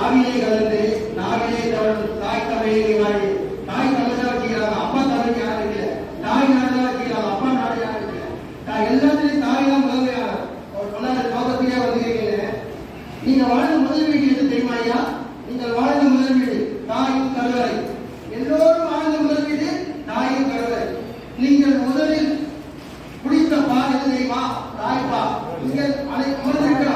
நாவிலே கலந்து நாவிலே தாய் தமிழை வாழி தாய் தமிழா வச்சுக்கிறாங்க, அப்பா தமிழ் யாரும் இல்லை. தாய் நாடுதான் வச்சுக்கிறாங்க, அப்பா நாடு யாரும் இல்லை. எல்லாத்துலயும் தாய் தான் முதன்மையான நோக்கத்திலே வந்துக்கிறீங்க. நீங்க வாழ்ந்த முதல் வீடு எது தெரியுமா ஐயா? நீங்கள் வாழ்ந்த முதல் வீடு தாயும் கருவறை. எல்லோரும் வாழ்ந்த முதல் வீடு தாயும் கருவறை. நீங்கள் முதலில் குடித்த பால் எது தெரியுமா? தாய்ப்பால். நீங்கள்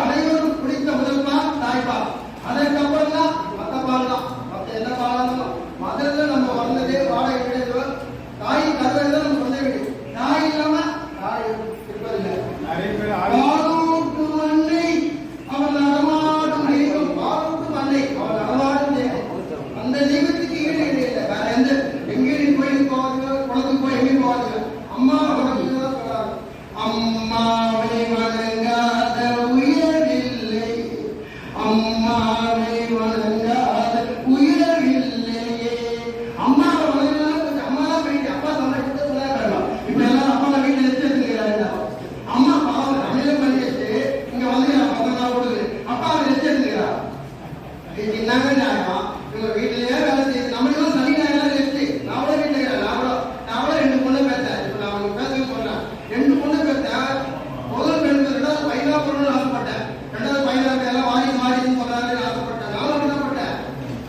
அனைவரும் குடித்த முதல் பால் தாய்ப்பால். அதற்கப்புறம் தான் மற்ற பால் தான். மற்ற எந்த பாலும் முதல்ல நம்ம வந்ததே வாடகை வீடு தாய் கருவறை தான் நம்ம சொந்த வீடு. தாய் இல்லாம தாய் இருப்பதில்லை. பாலூட்டு அன்னை அவன் நடமாடும் தெய்வம். பாலூட்டும் அன்னை அவன் நடமாடும் தெய்வம். அந்த தெய்வத்துக்கு ஈடு இல்லை. வேற எந்த எங்கேயும் கோயிலுக்கு போவாங்க, குளத்துக்கு போய் எங்கேயும் போவாங்க. அம்மா தான் சொல்றாங்க, அம்மாவை வணங்காத உயரில்லை, அம்மாவை வணங்காத உயரில்லையே. அம்மாவை வணங்கினாலும் அம்மா தான் போயிட்டு அப்பா சமைச்சு சொல்லலாம். இப்ப எல்லாம் அப்பா வீட்டுல எடுத்துக்கிறாங்க. அம்மா பாவம் தமிழை பண்ணிட்டு இங்க வந்து பசங்க கொடுக்குது, அப்பா அதை எடுத்துக்கிறா. என்னங்க நியாயம்? இவங்க வீட்டுலயே வேலை செய்யுது. நம்மளுக்கும் சனி ஞாயிறு எடுத்து நான் கூட வீட்டுல இருக்கிறேன். நான் கூட 2 பொண்ணு பேசேன். இப்ப நான் அவங்க பேச சொல்றேன். 2 பொண்ணு பேசேன். முதல் பெண் 2வது பையனா பொண்ணு ஆசைப்பட்டேன். 2வது பையனா எல்லாம் வாரின்னு சொல்றாரு ஆசைப்பட்டேன். நானும் என்ன பண்ணேன்,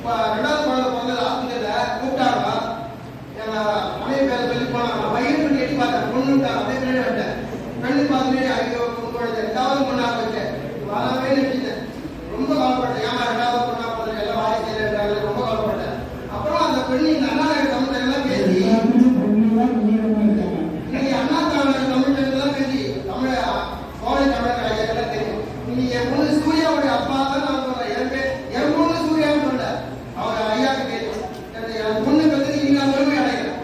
2வது குழந்தை பிறந்த ஆஸ்பத்திரியில கூப்பிட்டாங்க. எங்க மனைவி பேர சொல்லி போனாங்க. பையன் பண்ணி எட்டி பார்த்தேன். பொண்ணுட்டா அப்படியே பின்னாடி வந்தேன். பெண்ணு பார்த்துட்டு ஐயோ குழந்தை 2வது பொண்ணா வச்சேன். வரவே நினைச்சேன். ரொம்ப கவலைப்பட்டேன். ஏமா 2வது பொண்ணா போதும் எல்லாம் வாரி செய்யறாங்க. ரொம்ப கவலைப்பட்டேன். அப்புறம் அந்த பெண்ணு இந்த அண்ணா தமிழ் எல்லாம் பேசி நீங்க அண்ணா தமிழ் எல்லாம் பேசி தமிழ சோழ தமிழ் எல்லாம் தெரியும். நீங்க என் பொண்ணு சூர்யாவுடைய அப்பா தான் நான் சொல்றேன். என் பொண்ணு சூர்யான்னு சொல்ல அவர் ஐயாவுக்கு தெரியும். என் பொண்ணு பத்தி நீங்க நான் பெருமை அடைகிறேன்.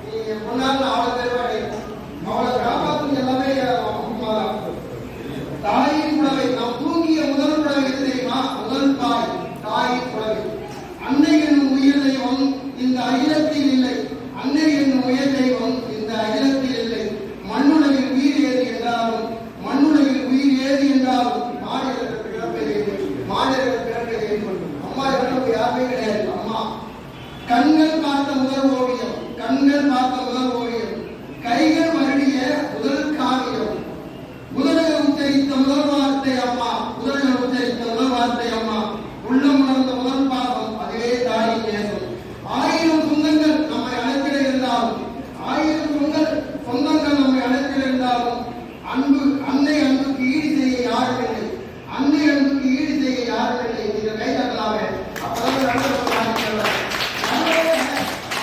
நீங்க என் பொண்ணால் அவளை பெருமை அடைகிறேன். அவளை காப்பாற்று எல்லாமே தாயின் புடவை. நாம் தூங்கிய முதல் புடவை எது தெரியுமா? முதல் தாயின் புடவை. அன்னை என்னும் உயிர் தெய்வம் இந்த அகிலத்தில் இல்லை. அன்னை என்னும் உயிர் தெய்வம் இந்த அகிலத்தில் இல்லை. மண்ணுலகில் உயிர் ஏது என்றாலும் மாநிலத்தில் பிறப்பது அம்மா இவர்களுக்கு யாருமே கிடையாது. அம்மா கண்கள் பார்த்த முதல் ஓவியம், கைகள் வருடிய முதல் காவியம், முதலில் உச்சரித்த முதல் வார்த்தை அம்மா, உள்ளம் உணர்ந்த முதல் பாகம் அதுவே தாயின் நேசம். 1000 சொந்தங்கள் நம்மை அழைத்திட இருந்தாலும், 1000 சொந்தங்கள் நம்மை அழைத்திட இருந்தாலும் அன்னை அன்புக்கு ஈடு செய்ய யாரும் இல்லை. நீங்கள் கை தட்டலாமே. அப்பதான்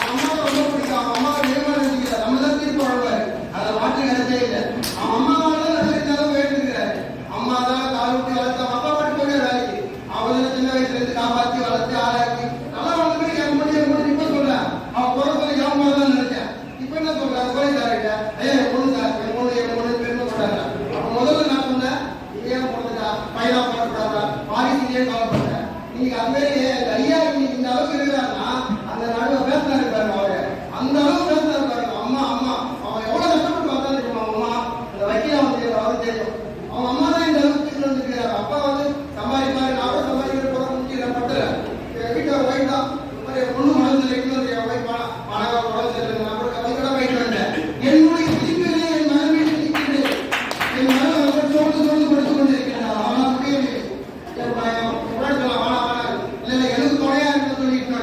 அம்மா ரொம்ப பிடிக்கும். அம்மா நிர்மாணம் செஞ்சுக்கிறார். நம்ம தான் தீர்ப்பு வழங்குவாரு. அதை மாற்று கருத்தே இல்லை. அம்மாவால நல்ல வேண்டுகிறார். அம்மா தான் காலூட்டி வளர்த்த அப்பா பாட்டு போய் வேலைக்கு அவங்கள சின்ன வயசுல இருந்து காப்பாற்றி வளர்த்து ஆளாக்கி நல்லா வளர்ந்து என் பொண்ணு இப்ப சொல்றேன். அவன் குறை சொல்லி என் பொண்ணு தான் நினைச்சேன். இப்ப என்ன சொல்றேன், கோழி சார்கிட்ட ஐயா என் பொண்ணு பெருமை சொல்றாங்க. அப்ப முதல்ல நான் சொன்னேன், இதே பொண்ணுதா பையனா போடக்கூடாதா வாரிசுலயே கவலைப்பட்டேன். நீங்க அந்த ஐயா இந்த அளவுக்கு இருக்கிறாருன்னா அந்த நடுவை பேசினா இருப்பாரு. அவரு அந்த அளவுக்கு பேசினா இருப்பாரு. அம்மா அவன் எவ்வளவு கஷ்டப்பட்டு பார்த்தா தெரியுமா? அம்மா அந்த வக்கீல அவருக்கு தெரியும். அவன் அம்மா தான் இந்த அளவுக்கு வந்துருக்கிறாரு. அப்பா வந்து சம்பாதிப்பாரு, நான் சம்பாதிக்கிற போற முடிக்கிற பட்டு வீட்டு ஒய்ஃப் தான் பொண்ணு மனசுல என் ஒய்ஃப் பணக்கா உடம்பு சரியில்லை. நான் கூட கவலைக்கடா போயிட்டு வந்தேன். என்னுடைய திருப்பியிலே என் மனைவி நிற்கிறது. என் மனைவி சோர்ந்து கொடுத்து கொண்டிருக்கிறார். அவனால் முடியவில்லை. எனக்கு துணையா இருக்க சொல்லிட்டு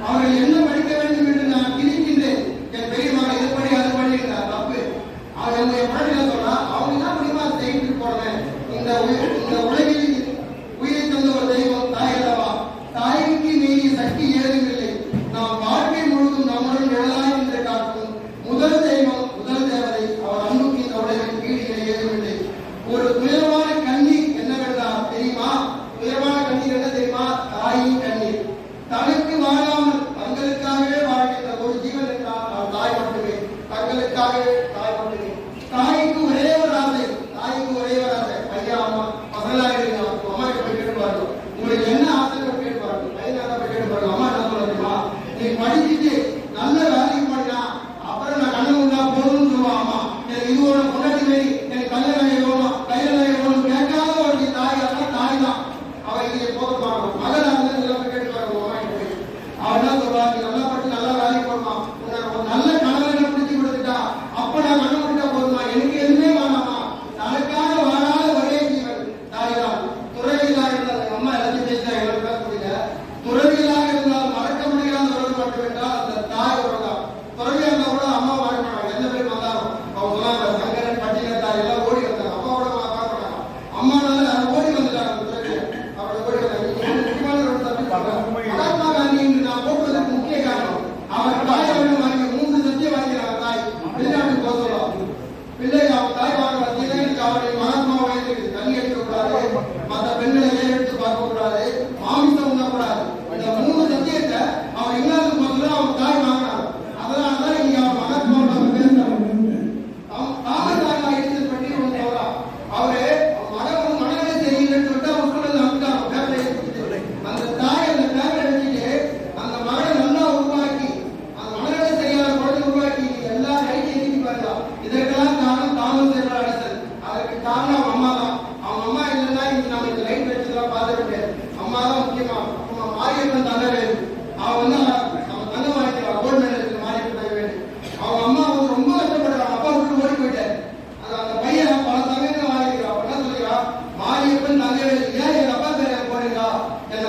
அவர்கள் என்ன படிக்க வேண்டும் என்று நான் திணிக்கின்றேன். சொல்றாங்க. மகாத்மா காந்தி என்று நான் போக்குவதற்கு முக்கிய காரணம் அவர் தாயாரிடம் வாங்கிய 3 சத்தியம் வாங்கினார். தாய் வெளிநாட்டுக்கு போக சொல்லலாம். பிள்ளை அவர் தாய் வாங்க வந்தீங்கன்னா அவருடைய மகாத்மா வயதுக்கு தண்ணி அடிக்க கூடாது, மற்ற பெண்களை எடுத்து பார்க்க கூடாது, மாமிசம் உண்ணக்கூடாது. இந்த 3 சத்தியத்தை அவர் இங்கிலாந்து போதுல அவர் தாய் வாங்கினார். அதனாலதான் இங்க அவர் மகாத்மா பேசுறாங்க. தாமஸ் ஆல்வா எடிசன் பற்றி ஒன்று சொல்றார். அவரு மனநிலை சரியில்லைன்னு சொல்லிட்டு அவர் ஸ்கூல்ல அனுப்பிட்டாங்க. அந்த தாய் அந்த பேப்பரை வச்சுட்டு அந்த மகனை நல்லா உருவாக்கி அந்த மனநிலை சரியான குழந்தை உருவாக்கி எல்லா ரைட் எழுதி பாருங்க. இதற்கெல்லாம் காரணம் தாமஸ் ஆல்வா எடிசன். அதற்கு காரணம் அவங்க அம்மா தான். அவங்க அம்மா இல்லைன்னா இன்னைக்கு நம்ம இந்த லைட் வச்சதெல்லாம் பார்த்துக்க முடியாது. அம்மா தான் முக்கியமா. மாரியப்பன் தங்கவேலு அவன் நம்ம தங்க வாங்கிக்கலாம் கோல்டு மெடல் மாரியப்பன் தங்கவேலு. அவங்க அம்மா வந்து ரொம்ப கஷ்டப்படுறாங்க. அப்பா விட்டு ஓடி போயிட்டாரு. அந்த பையன் பல சமயத்துல வாங்கிக்கிறான். என்ன சொல்லிக்கிறான், மாரியப்பன் தங்கவேலு ஏன் எங்க அப்பா பேரை போறீங்க, என்ன